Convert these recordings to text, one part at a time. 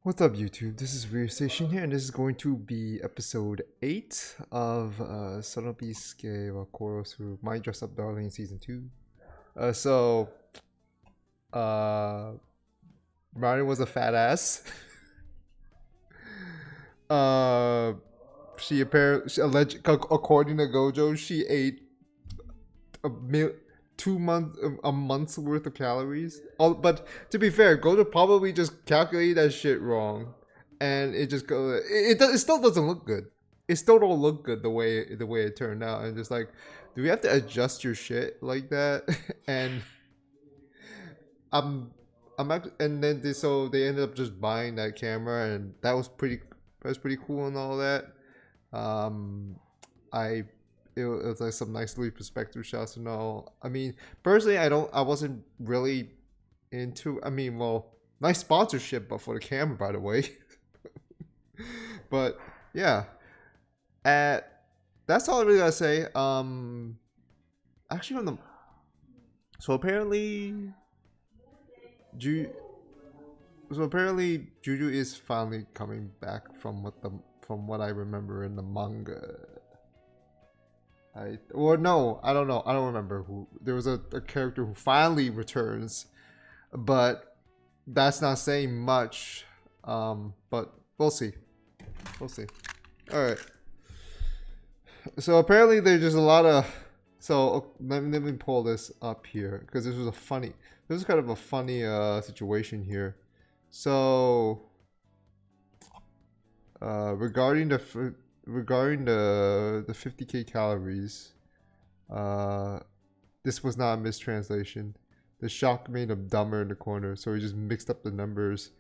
What's up, YouTube? This is Weird Station here, and this is going to be episode 8 of Sono Bisque wa Koro Suru, My Dress Up Darling Season 2. Marion was a fat ass. According to Gojo, she ate a month's worth of calories. But to be fair, Gojo probably just calculated that shit wrong, and it just goes. It still doesn't look good. It still don't look good the way it turned out. And just like, do we have to adjust your shit like that? And and then they ended up just buying that camera, and that was pretty cool and all that. It was like some nice Louis perspective shots and all. I mean, personally, I wasn't really into. I mean, well, nice sponsorship, but for the camera, by the way. But yeah, that's all I really gotta say. Actually, so apparently, Juju is finally coming back from what I remember in the manga. I don't know. I don't remember who. There was a character who finally returns, but that's not saying much. But we'll see. We'll see. All right. So apparently there's just a lot of. So let me pull this up here because this was kind of a funny situation here. So regarding the 50k calories, this was not a mistranslation. The shock made him dumber in the corner, so he just mixed up the numbers.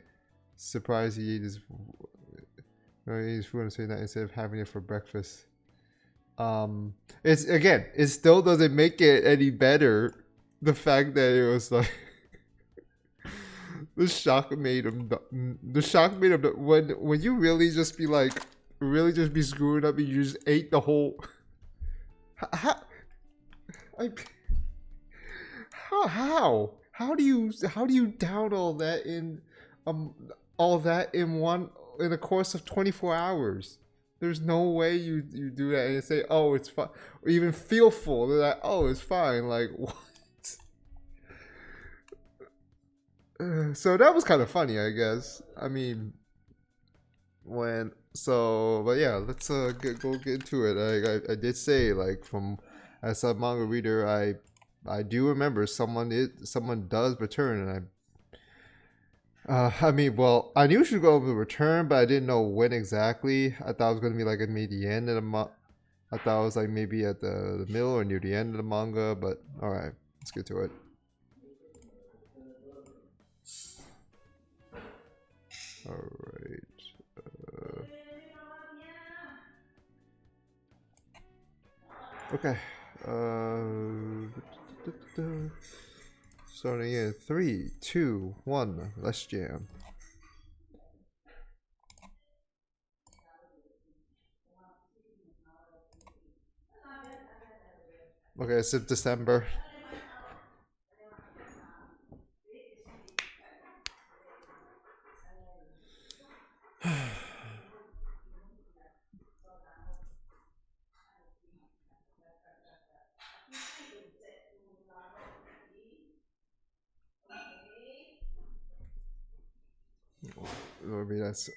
Surprised he ate his food and saying that instead of having it for breakfast. It still doesn't make it any better. The fact that it was like the shock made him when you really just be like. Really just be screwing up and you just ate the whole how do you down all that in a course of 24 hours? There's no way you do that and say, oh, it's fine, or even feel full. They're like, oh, it's fine. Like, what? So that was kind of funny, I guess. I mean, but yeah, let's go get into it. I did say, like, as a manga reader, I do remember someone does return, and I mean, well, I knew she was going to return, but I didn't know when exactly. I thought it was going to be like at maybe the end of the I thought it was like maybe at the middle or near the end of the manga, but all right, let's get to it. All right. Okay. Starting in 3, 2, 1. Let's jam. Okay, it's December. Maybe that's.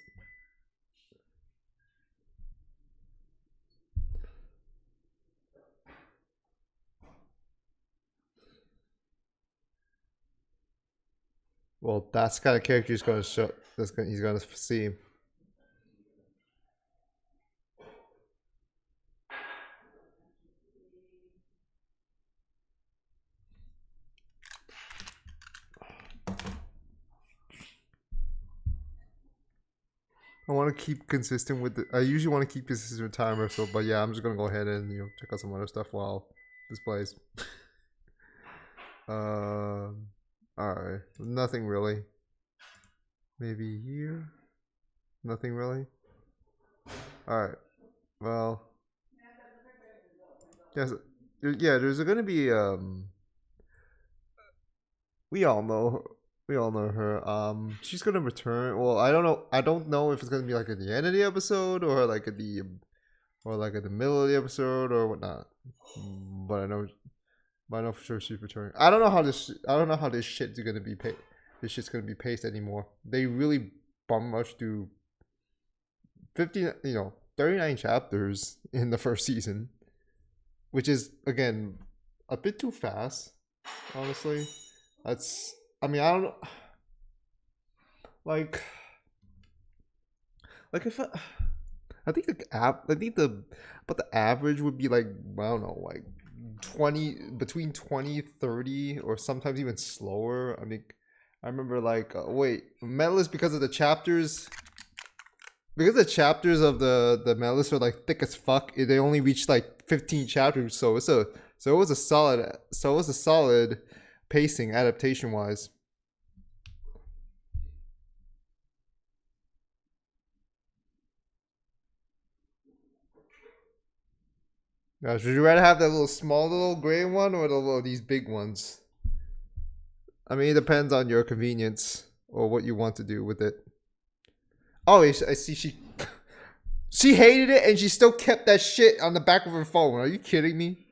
Well, that's the kind of character he's gonna show. He's gonna see. I want to keep consistent with I usually want to keep consistent with timer, but yeah, I'm just gonna go ahead and check out some other stuff while this plays. All right, nothing really. Maybe here. Nothing really. All right. Well. Yes. Yeah. There's gonna be We all know We all know her. She's gonna return. Well, I don't know. I don't know if it's gonna be like at the end of the episode or like at the middle of the episode or whatnot. But I know for sure she's returning. I don't know how this shit's gonna be paid. This shit's gonna be paced anymore. They really bum rushed through 39 chapters in the first season, which is again a bit too fast. Honestly, I don't know. Like if I think but the average would be like, I don't know, like between 20, 30, or sometimes even slower. I mean, I remember like medalists, because of the chapters. Because the chapters of the medalists are like thick as fuck, they only reached like 15 chapters, so it was a solid pacing adaptation wise. Now, should you rather have that little gray one or these big ones? I mean, it depends on your convenience or what you want to do with it. Oh, I see. She hated it and she still kept that shit on the back of her phone. Are you kidding me?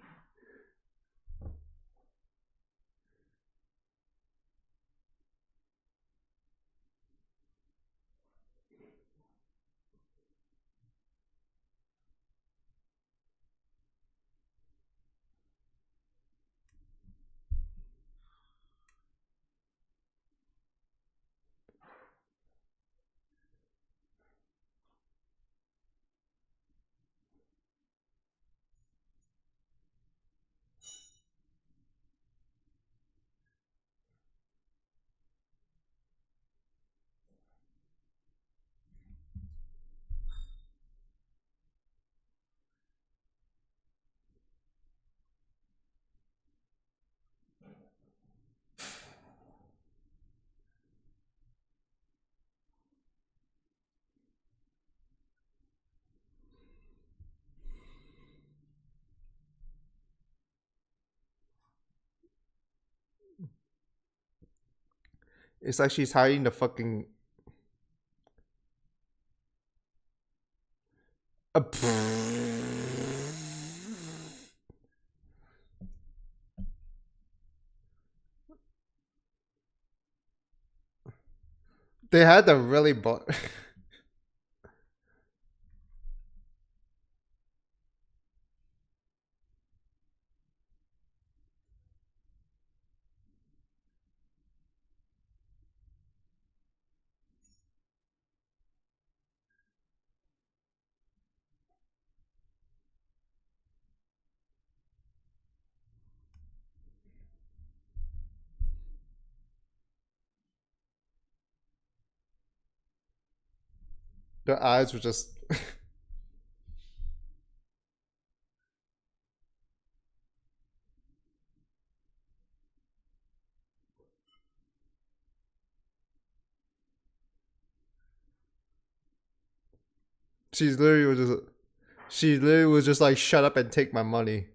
It's like she's hiding the fucking. They had to really Their eyes were just. She's literally was just. She literally was just like, "Shut up and take my money."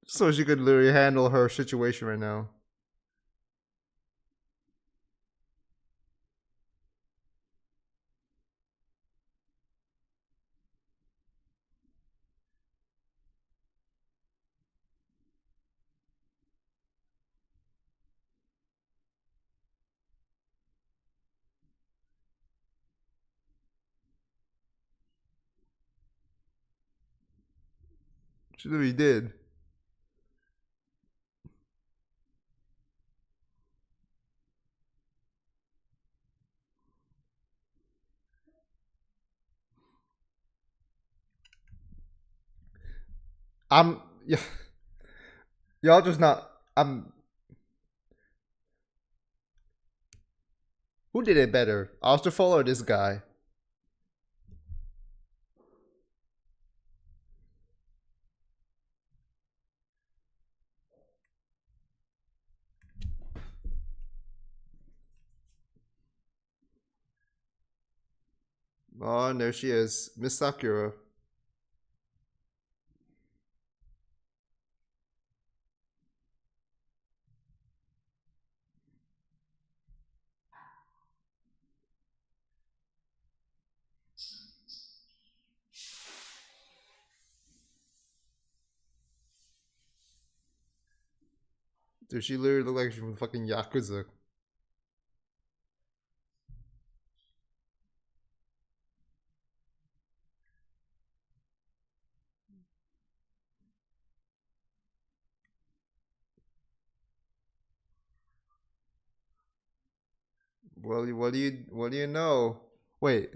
So she could literally handle her situation right now. She literally did. Yeah. Y'all just not. Who did it better, Osterfall or this guy? Oh, and there she is, Miss Sakura. Dude, she literally looked like she's from fucking Yakuza. Well, what do you know? Wait.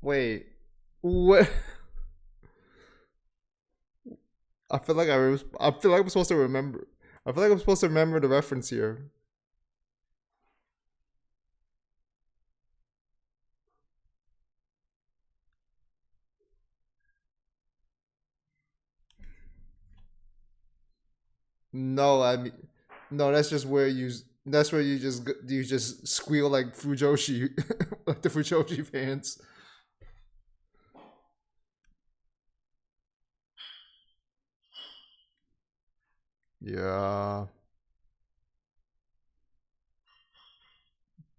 Wait. What? I feel like I'm supposed to remember. I feel like I'm supposed to remember the reference here. No, I mean, no. That's just where you. That's where you just squeal like Fujoshi, like the Fujoshi fans. Yeah.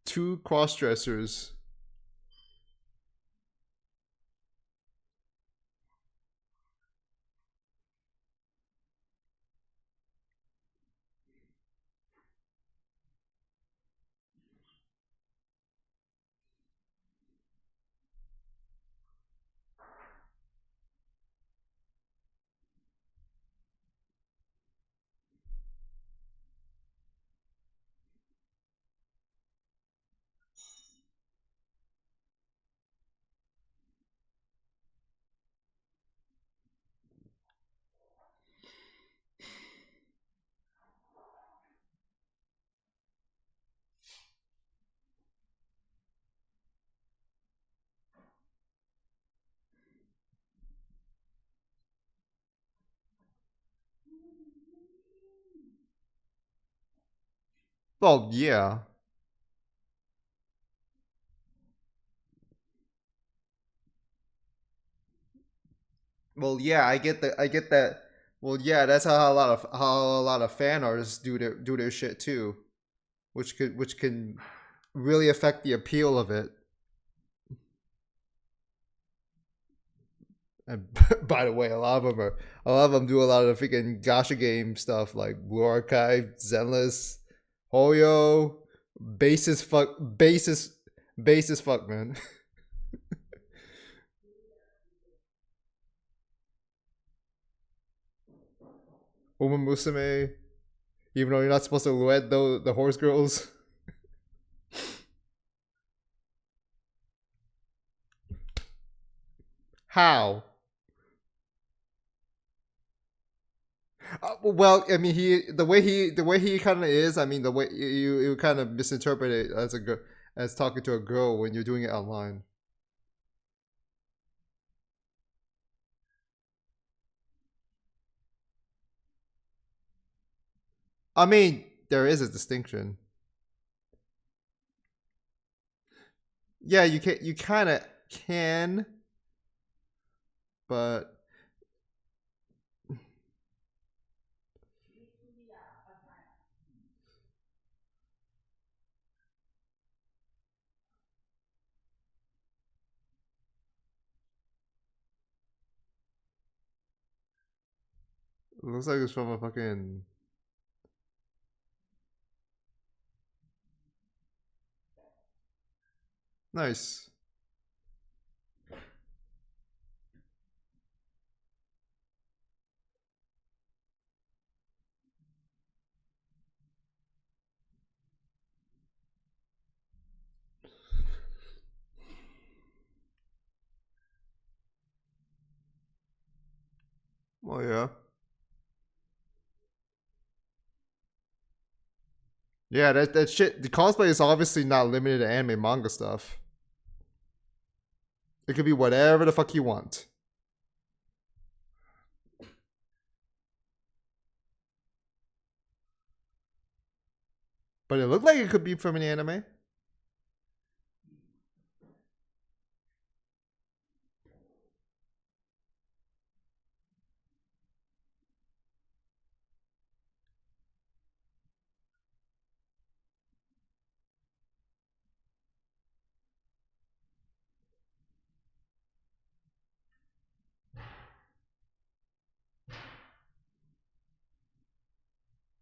Two cross dressers. Well, yeah. Well, yeah. I get that. Well, yeah. That's how a lot of fan artists do their shit too, which can really affect the appeal of it. And by the way, a lot of them do a lot of the freaking Gacha game stuff like Blue Archive, Zenless, Hoyo, basis fuck, man. Uma Musume, even though you're not supposed to let the horse girls. How? Well, I mean, the way he kind of is. I mean, the way you kind of misinterpret it as a girl, as talking to a girl when you're doing it online. I mean, there is a distinction. Yeah, you kind of can, but it looks like it's from a fucking nice. Oh yeah. Yeah, that shit. The cosplay is obviously not limited to anime manga stuff. It could be whatever the fuck you want. But it looked like it could be from an anime.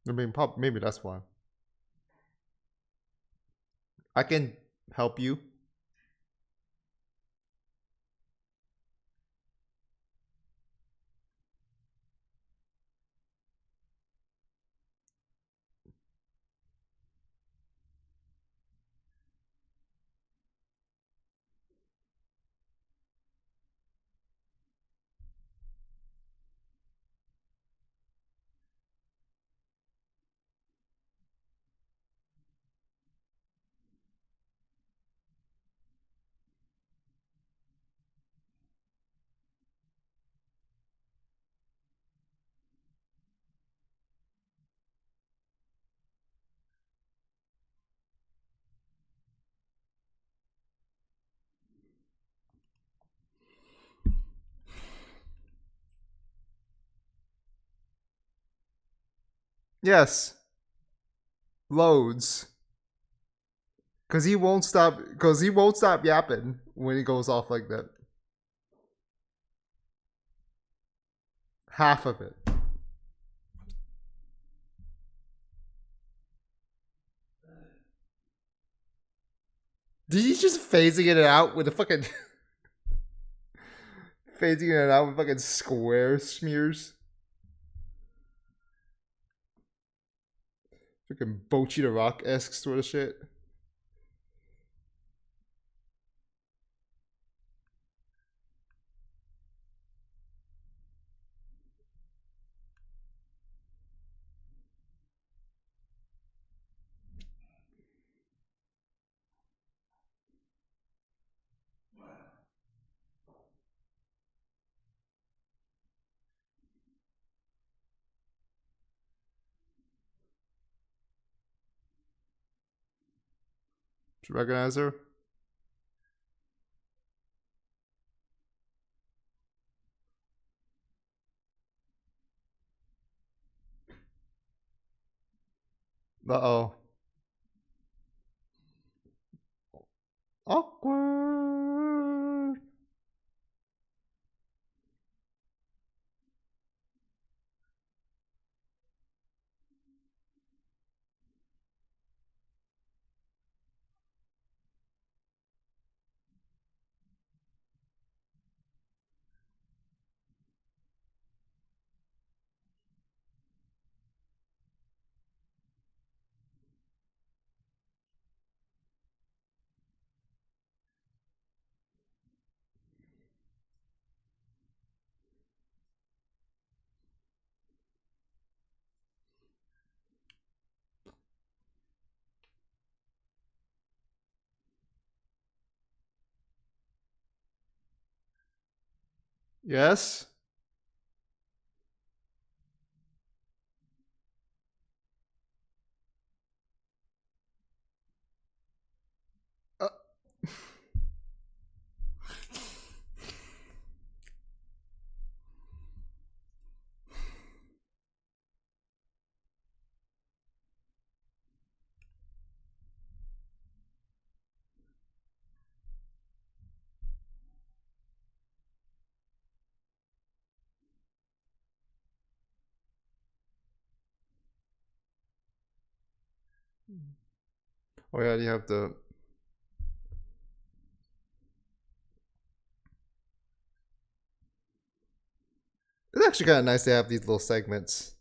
I mean, maybe that's why. I can help you. Yes. Loads. Cause he won't stop. Cause he won't stop yapping when he goes off like that. Half of it. Did he just phasing it out with a fucking phasing it out with fucking square smears? Fucking Bochi the Rock esque sort of shit. Should recognize her? Uh-oh. Awkward. Yes? Uh, oh yeah, you have to. It's actually kind of nice to have these little segments.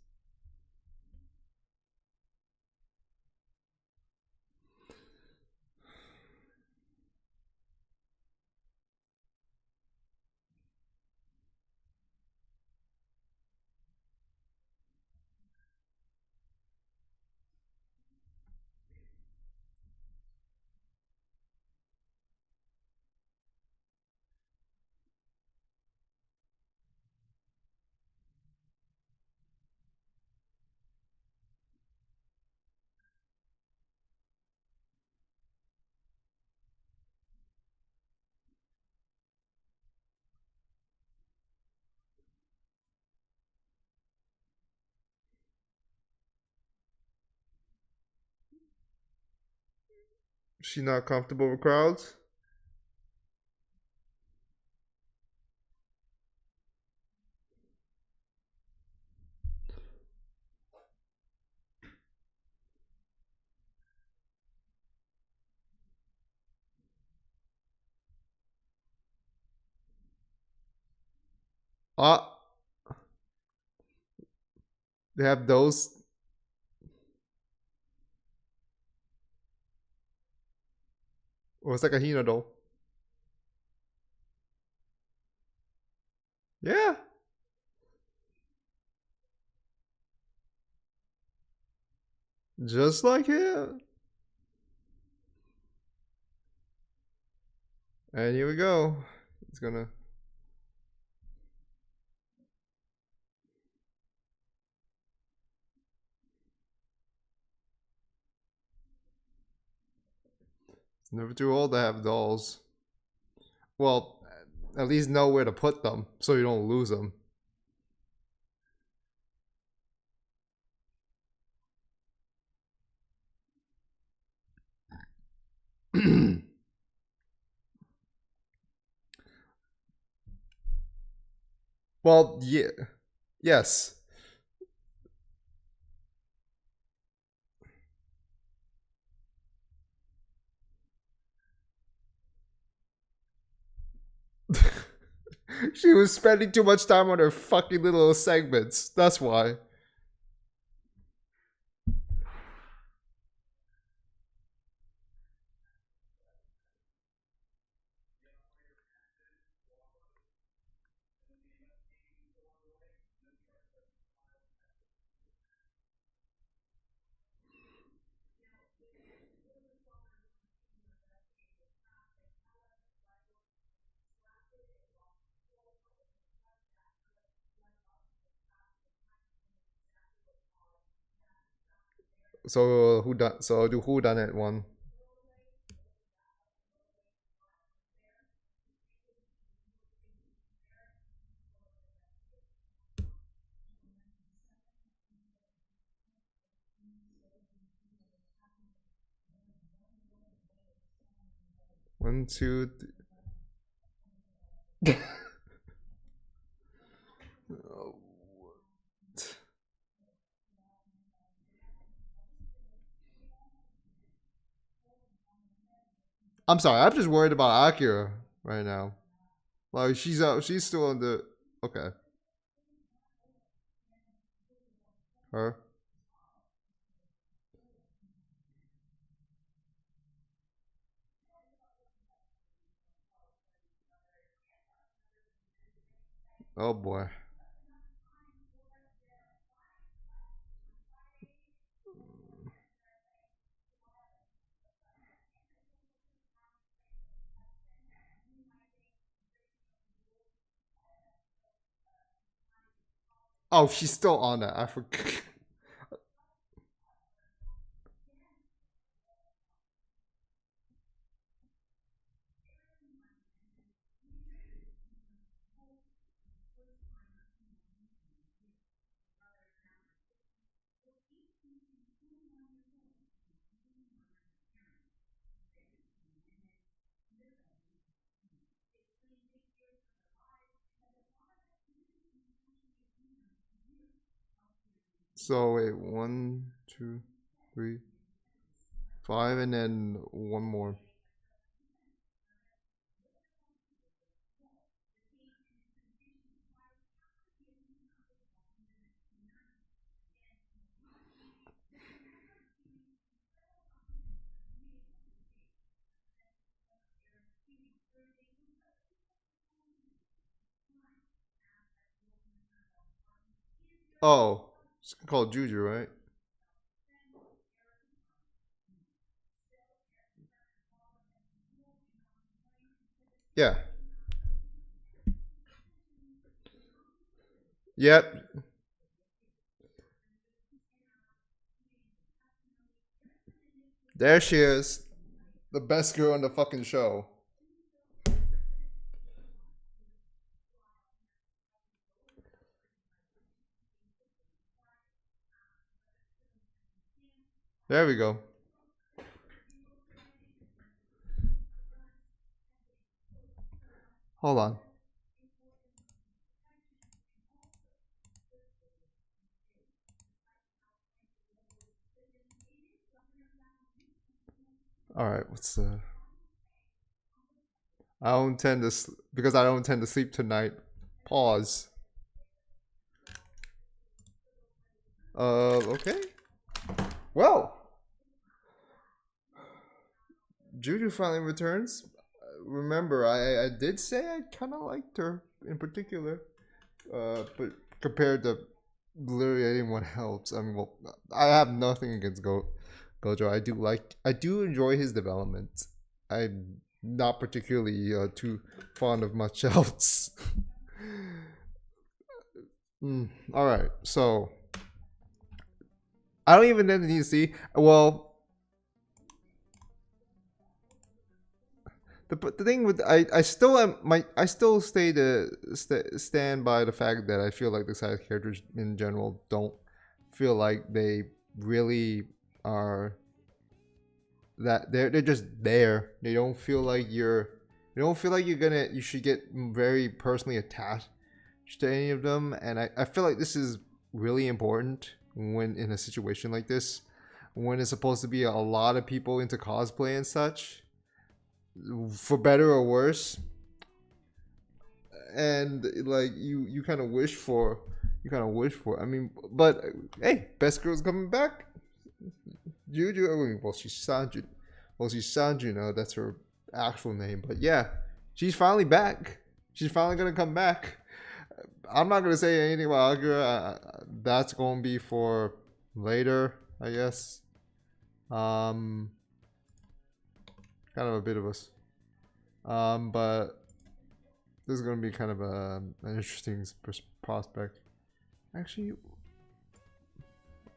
She not comfortable with crowds? Ah, they have those. Or it's like a Hina doll. Yeah. Just like him. And here we go. It's gonna. It's never too old to have dolls. Well, at least know where to put them so you don't lose them. Well, yeah. Yes. She was spending too much time on her fucking little segments. That's why. So who done? So do who done it one? One, two. I'm sorry. I'm just worried about Akira right now. Like she's out. She's still on the. Okay. Her. Oh boy. Oh, she's still on that. I forgot. So wait, one, two, three, five, and then one more. Oh, it's called Juju, right? Yeah. Yep. There she is. The best girl on the fucking show. There we go. Hold on. All right, what's I don't tend to because I don't tend to sleep tonight. Pause. Okay. Well, Juju finally returns. Remember, I did say I kind of liked her in particular, but compared to literally anyone else, I mean, well, I have nothing against Gojo. I do enjoy his development. I'm not particularly too fond of much else. All right, so I don't even need to see. Well, the thing with I still am I still stand by the fact that I feel like the side characters in general don't feel like they really are that they're just there. They don't feel like you should get very personally attached to any of them, and I feel like this is really important when in a situation like this, when it's supposed to be a lot of people into cosplay and such, for better or worse, and like you kind of wish for I mean, but hey, best girl's coming back. Juju, I mean, well, she's Sanjuna, that's her actual name, but yeah, she's finally back. She's finally gonna come back. I'm not gonna say anything about Akira. That's gonna be for later, I guess. Kind of a bit of a, but this is gonna be kind of an interesting prospect. Actually,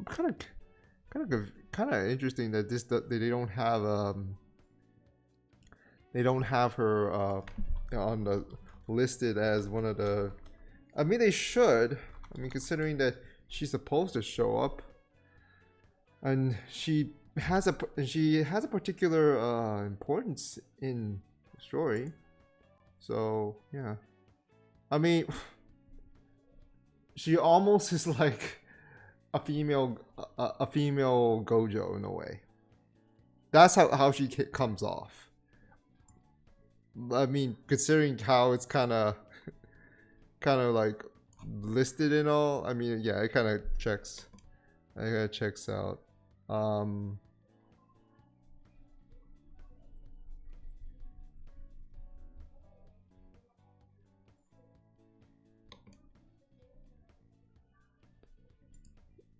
kind of interesting that they don't have her on the listed as one of the. I mean, they should. I mean, considering that she's supposed to show up, and she has a particular importance in the story. So yeah, I mean, she almost is like a female Gojo in a way. That's how she comes off. I mean, considering how it's kind of like listed and all. I mean, yeah, it kind of checks out.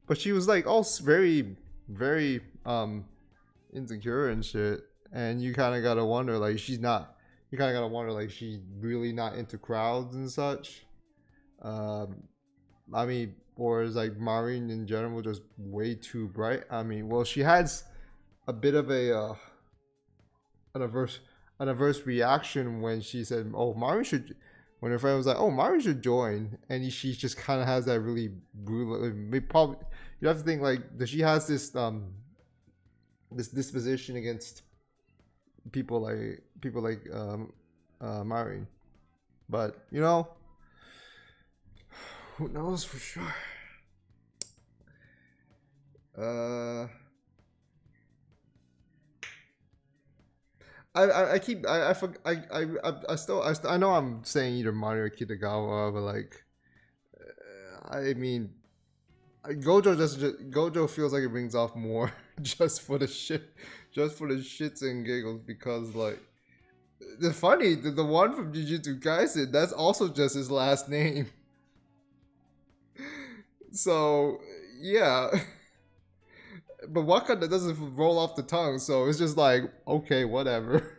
But she was like all very insecure and shit, and you kind of gotta wonder like she's really not into crowds and such. I mean, or is like Maureen in general just way too bright? I mean, well, she has a bit of a an adverse reaction when she said, "Oh, Maureen should." When her friend was like, "Oh, Maureen should join," and she just kind of has that really brutal. Probably you have to think like that she has this this disposition against people like Maureen, but you know. Who knows for sure? I know I'm saying either Mario or Kitagawa, but like, I mean, Gojo feels like it brings off more just for the shits and giggles because like, the funny the one from Jujutsu Kaisen, that's also just his last name. So yeah, but Wakanda doesn't roll off the tongue, so it's just like okay, whatever.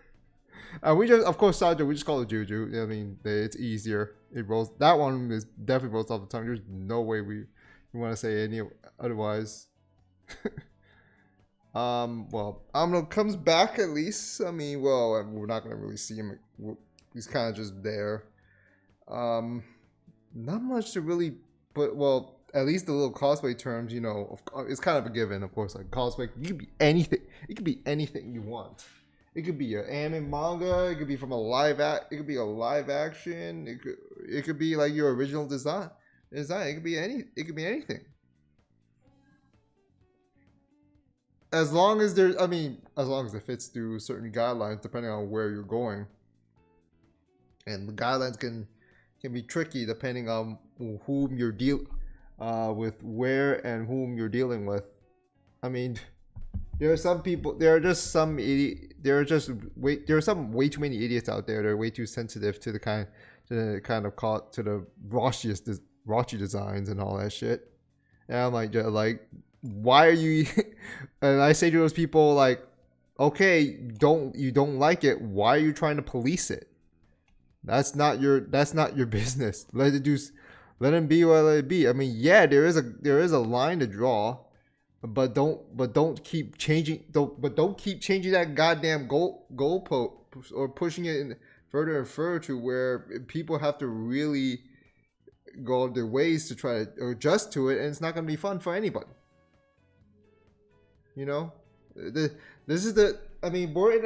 And we just, of course, Sajo, we just call it Juju. I mean, it's easier. It rolls. That one is definitely rolls off the tongue. There's no way we want to say any otherwise. Well, Amno comes back at least. I mean, well, we're not gonna really see him. He's kind of just there. Not much to really, but well. At least the little cosplay terms, it's kind of a given, of course. Like cosplay, you could be anything. It could be anything you want, It could be an anime manga. It could be from a It could be a live action. It could be like your original design. It could be anything. As long as there's, I mean, as long as it fits through certain guidelines, depending on where you're going, and the guidelines can be tricky depending on whom you're with, where and whom you're dealing with. I mean, there are some people. There are just some idiot. There are some way too many idiots out there. They're way too sensitive to the kind of caught to the raunchy designs and all that shit. And I'm like, why are you? And I say to those people, like, okay, you don't like it. Why are you trying to police it? That's not your business. Let them be what let it be. I mean, yeah, there is a line to draw, but don't keep changing. Don't keep changing that goddamn goalpost or pushing it in further and further to where people have to really go their ways to try to adjust to it, and it's not going to be fun for anybody. You know, this is the. I mean, we're in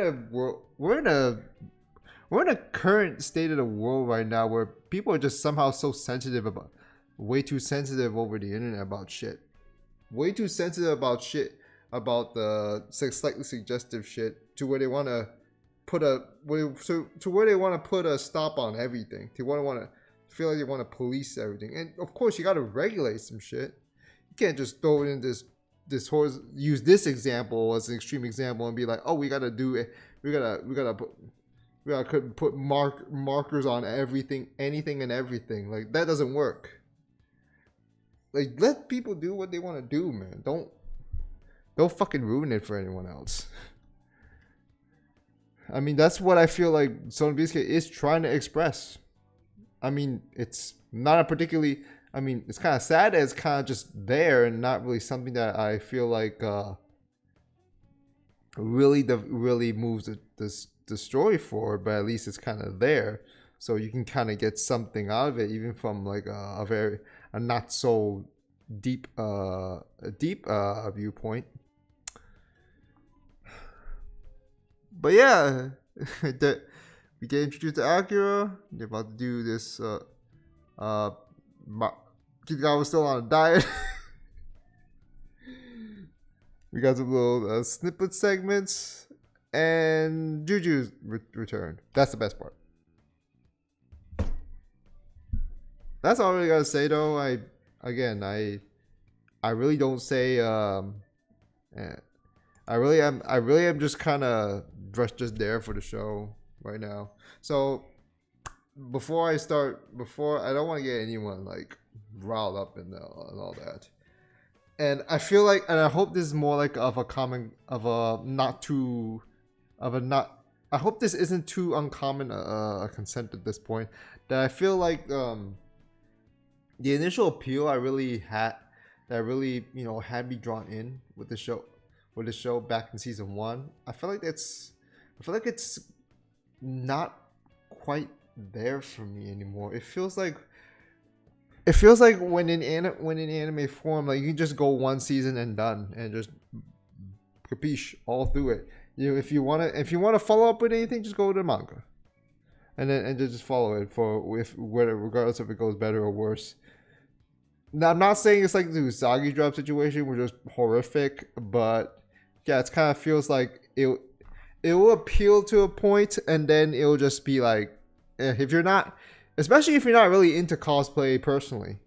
a current state of the world right now where people are just somehow so sensitive way too sensitive over the internet about shit. Way too sensitive about shit, about the slightly suggestive shit, to where they want to put a stop on everything. They want to feel like they want to police everything. And of course, you got to regulate some shit. You can't just throw it in use this example as an extreme example and be like, oh, we gotta do it. We gotta put markers on everything, anything and everything. Like, that doesn't work. Like, let people do what they want to do, man. Don't fucking ruin it for anyone else. I mean, that's what I feel like Sono Bisque is trying to express. I mean, it's not a particularly. I mean, it's kind of sad that it's kind of just there and not really something that I feel like really moves the story forward. But at least it's kind of there, so you can kind of get something out of it, even from like a not so deep viewpoint. But yeah, we get introduced to Akira. They're about to do this. Kid guy was still on a diet. We got some little snippet segments, and Juju's returned. That's the best part. That's all I really gotta say, though. I really don't say. I really am just kind of just there for the show right now. So before I don't want to get anyone like riled up and all that. And I feel like, and I hope this is more like I hope this isn't too uncommon a consent at this point. That I feel like the initial appeal had me drawn in with the show back in season 1. I feel like it's not quite there for me anymore. It feels like when in anime form, like, you can just go one season and done, and just capiche all through it. You know, if you wanna follow up with anything, just go to the manga, and just follow it regardless if it goes better or worse. Now, I'm not saying it's like the Usagi drop situation, which is horrific, but yeah, it kind of feels like it will appeal to a point, and then it'll just be like, especially if you're not really into cosplay personally.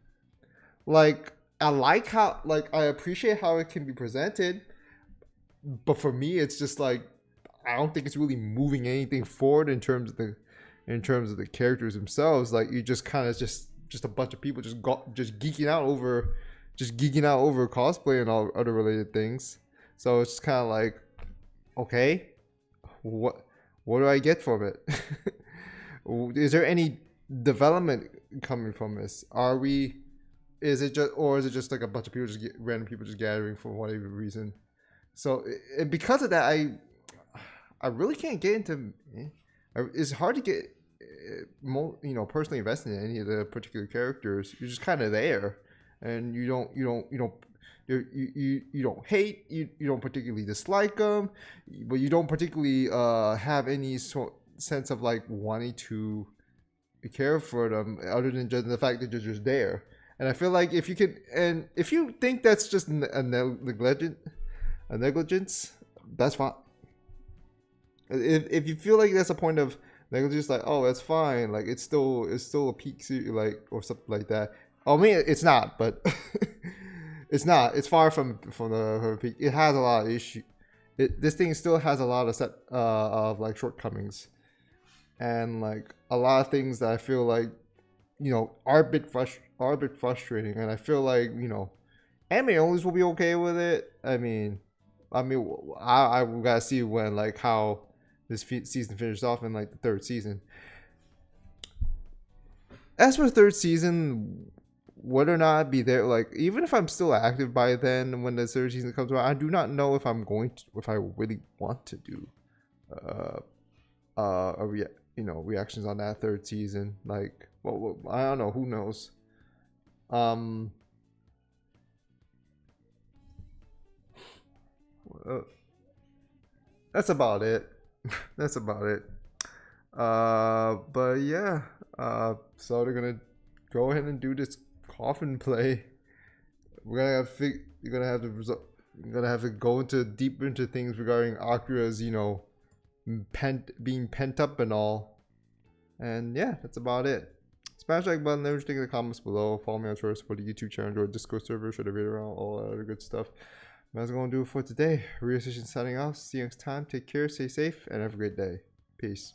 Like, I appreciate how it can be presented, but for me, it's just like, I don't think it's really moving anything forward in terms of the characters themselves. Like, you just kind of just a bunch of people just geeking out over cosplay and all other related things. So it's kind of like, okay, what do I get from it? Is there any development coming from this? Is it just like a bunch of people random people just gathering for whatever reason? So because of that, I really can't get into. It's hard to get personally invested in any of the particular characters. You're just kind of there, and you don't you don't hate, you don't particularly dislike them, but you don't particularly have any sense of like wanting to care for them other than just the fact that you're just there. And I feel like if you can, and if you think that's just a negligence, that's fine. If you feel like that's a point of negligence, like, oh, that's fine, like it's still a peak suit, like, or something like that. I mean, it's not, but it's not. It's far from the peak. It has a lot of issue. This thing still has a lot of of like shortcomings, and like a lot of things that I feel like, you know, are a bit frustrating. And I feel like, you know, anime owners will be okay with it. I mean, I gotta see when, like, how this season finishes off in like the third season. As for the third season, whether or not I'd be there, like, even if I'm still active by then when the third season comes around, I do not know if I'm going to, if I really want to do reactions on that third season. Like, well, I don't know, who knows. That's about it. That's about it. But yeah, so they're gonna go ahead and do this coffin play. You're gonna have to go deeper into things regarding Akira's, you know, being pent up and all. And yeah, that's about it. Smash the like button, never think in the comments below. Follow me on Twitter, support the YouTube channel, or Discord server, share the video around, all that other good stuff. That's gonna do it for today. Real Session signing off. See you next time. Take care, stay safe, and have a great day. Peace.